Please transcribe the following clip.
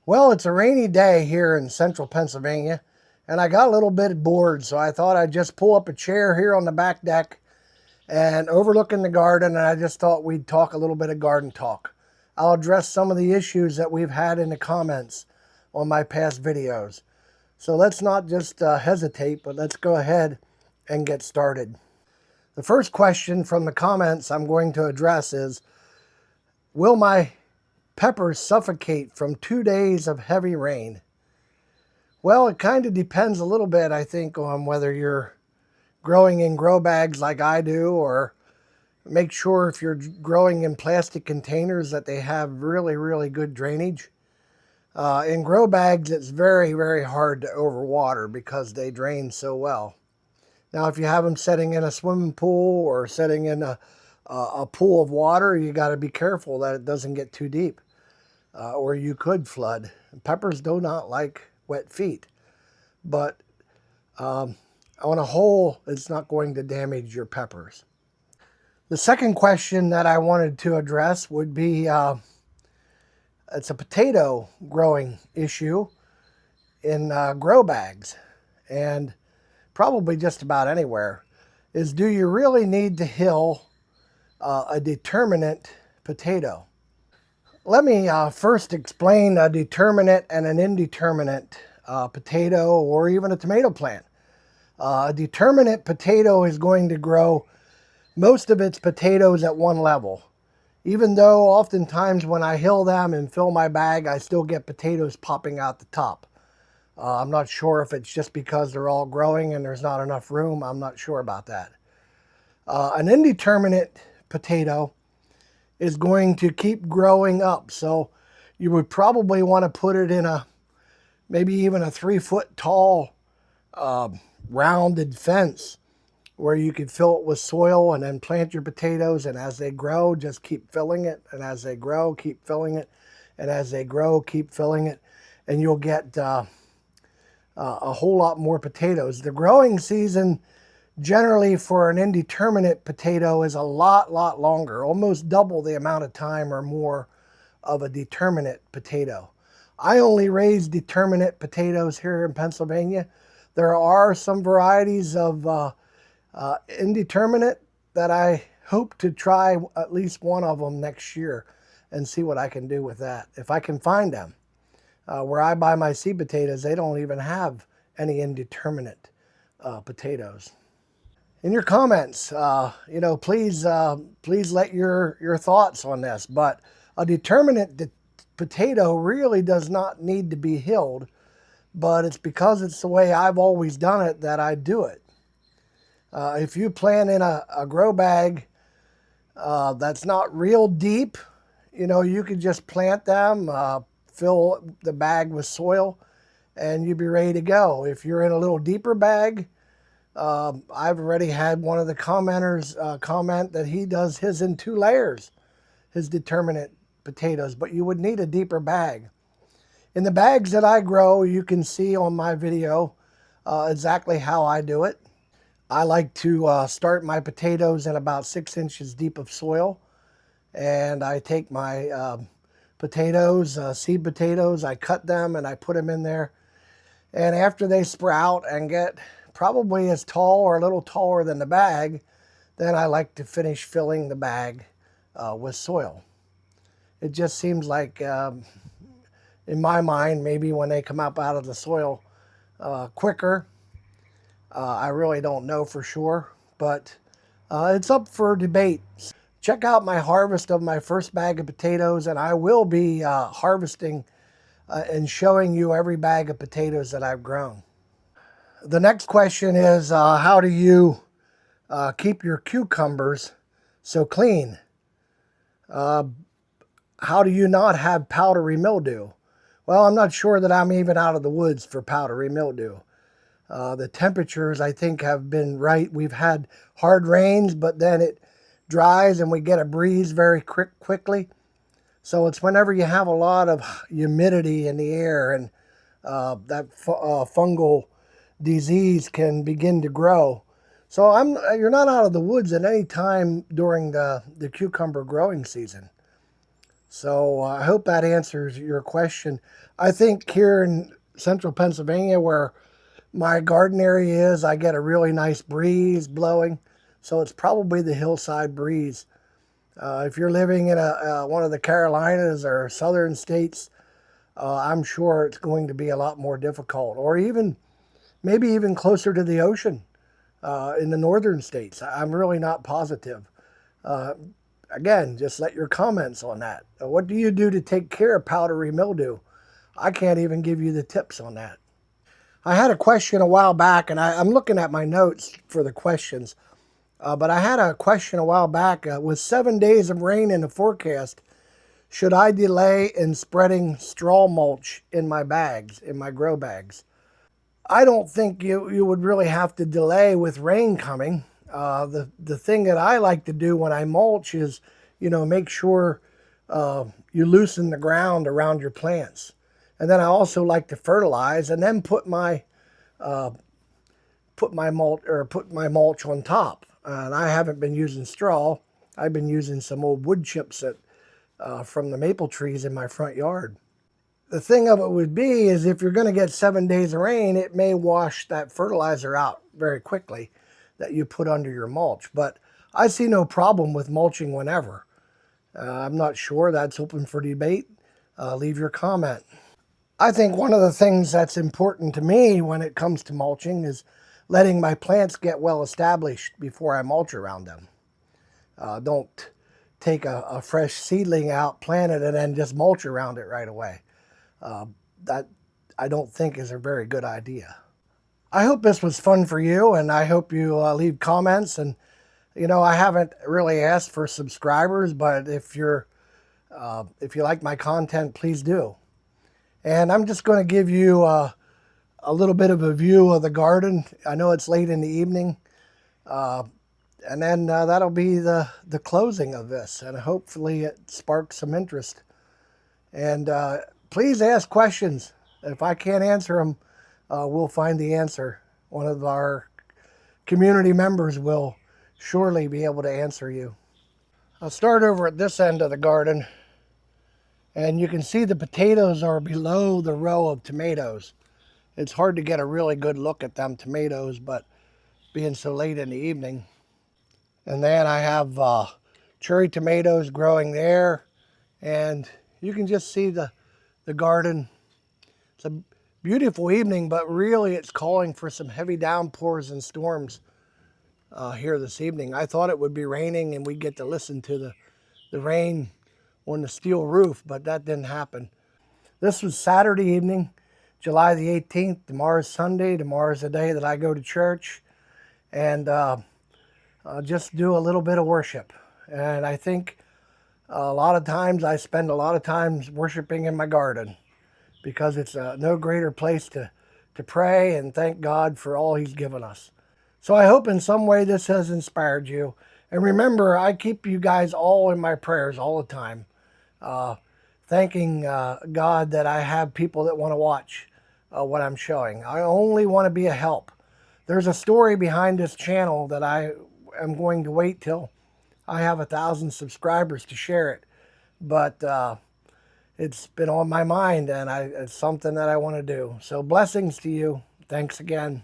Well, it's a rainy day here in central Pennsylvania, and I got a little bit bored, so I thought I'd just pull up a chair here on the back deck and overlooking the garden, and I just thought we'd talk a little bit of garden talk. I'll address some of the issues that we've had in the comments on my past videos. So let's not just hesitate, but let's go ahead and get started. The first question from the comments I'm going to address is, will my peppers suffocate from 2 days of heavy rain? Well, it kind of depends a little bit, I think, on whether you're growing in grow bags like I do, or make sure if you're growing in plastic containers that they have really, really good drainage. In grow bags, it's very, very hard to overwater because they drain so well. Now, if you have them setting in a swimming pool or setting in a pool of water, you got to be careful that it doesn't get too deep, or you could flood. Peppers do not like wet feet, but on a whole, it's not going to damage your peppers. The second question that I wanted to address would be, it's a potato growing issue in grow bags, and probably just about anywhere, is do you really need to hill a determinate potato? Let me first explain a determinate and an indeterminate potato, or even a tomato plant. A determinate potato is going to grow most of its potatoes at one level. Even though oftentimes when I hill them and fill my bag, I still get potatoes popping out the top. I'm not sure if it's just because they're all growing and there's not enough room. I'm not sure about that. An indeterminate potato is going to keep growing up. So you would probably want to put it in maybe even a 3-foot tall rounded fence where you could fill it with soil and then plant your potatoes, and as they grow, just keep filling it, and as they grow, keep filling it, and as they grow, keep filling it, and you'll get a whole lot more potatoes. The growing season generally for an indeterminate potato is a lot longer, almost double the amount of time or more of a determinate potato. I only raise determinate potatoes here in Pennsylvania. There are some varieties of indeterminate that I hope to try at least one of them next year and see what I can do with that, if I can find them. Where I buy my seed potatoes, they don't even have any indeterminate potatoes. In your comments, please let your thoughts on this. But a determinate potato really does not need to be hilled, but it's because it's the way I've always done it that I do it. If you plant in a grow bag that's not real deep, you could just plant them, fill the bag with soil, and you'd be ready to go. If you're in a little deeper bag, I've already had one of the commenters comment that he does his in 2 layers, his determinate potatoes, but you would need a deeper bag. In the bags that I grow, you can see on my video exactly how I do it. I like to start my potatoes in about 6 inches deep of soil, and I take my potatoes, seed potatoes, I cut them and I put them in there, and after they sprout and get probably as tall or a little taller than the bag, then I like to finish filling the bag with soil. It just seems like, in my mind, maybe when they come up out of the soil quicker. I really don't know for sure, but it's up for debate. Check out my harvest of my first bag of potatoes, and I will be harvesting and showing you every bag of potatoes that I've grown. The next question is, how do you keep your cucumbers so clean? How do you not have powdery mildew? Well, I'm not sure that I'm even out of the woods for powdery mildew. The temperatures, I think, have been right. We've had hard rains, but then it dries and we get a breeze very quickly. So it's whenever you have a lot of humidity in the air and that fungal disease can begin to grow. So you're not out of the woods at any time during the cucumber growing season. So I hope that answers your question. I think here in central Pennsylvania, where my garden area is, I get a really nice breeze blowing. So it's probably the hillside breeze. If you're living in one of the Carolinas or southern states, I'm sure it's going to be a lot more difficult, or even maybe even closer to the ocean in the northern states. I'm really not positive. Uh, Again, just let your comments on that. What do you do to take care of powdery mildew? I can't even give you the tips on that. I had a question a while back, and I'm looking at my notes for the questions. But I had a question a while back. With 7 days of rain in the forecast, should I delay in spreading straw mulch in my bags, in my grow bags? I don't think you would really have to delay with rain coming. The thing that I like to do when I mulch is, make sure you loosen the ground around your plants. And then I also like to fertilize and then uh, put my mulch on top. And I haven't been using straw. I've been using some old wood chips from the maple trees in my front yard. The thing of it would be is if you're going to get 7 days of rain, it may wash that fertilizer out very quickly that you put under your mulch. But I see no problem with mulching whenever. I'm not sure. That's open for debate. Leave your comment. I think one of the things that's important to me when it comes to mulching is letting my plants get well established before I mulch around them. Don't take a fresh seedling out, plant it, and then just mulch around it right away. That I don't think is a very good idea. I hope this was fun for you, and I hope you leave comments. And I haven't really asked for subscribers, but if you like my content, please do. And I'm just going to give you a little bit of a view of the garden. I know it's late in the evening, and then that'll be the closing of this, and hopefully it sparks some interest. And please ask questions. If I can't answer them, we'll find the answer. One of our community members will surely be able to answer you. I'll start over at this end of the garden, and you can see the potatoes are below the row of tomatoes. It's hard to get a really good look at them tomatoes, but being so late in the evening. And then I have cherry tomatoes growing there, and you can just see the garden. It's a beautiful evening, but really it's calling for some heavy downpours and storms here this evening. I thought it would be raining and we'd get to listen to the rain on the steel roof, but that didn't happen. This was Saturday evening, July the 18th. Tomorrow's Sunday. Tomorrow's the day that I go to church and just do a little bit of worship. And I think a lot of times I spend a lot of times worshiping in my garden, because it's no greater place to pray and thank God for all He's given us. So I hope in some way this has inspired you. And remember, I keep you guys all in my prayers all the time, thanking God that I have people that want to watch what I'm showing. I only want to be a help. There's a story behind this channel that I am going to wait till I have 1,000 subscribers to share it. But it's been on my mind, and it's something that I want to do. So blessings to you. Thanks again.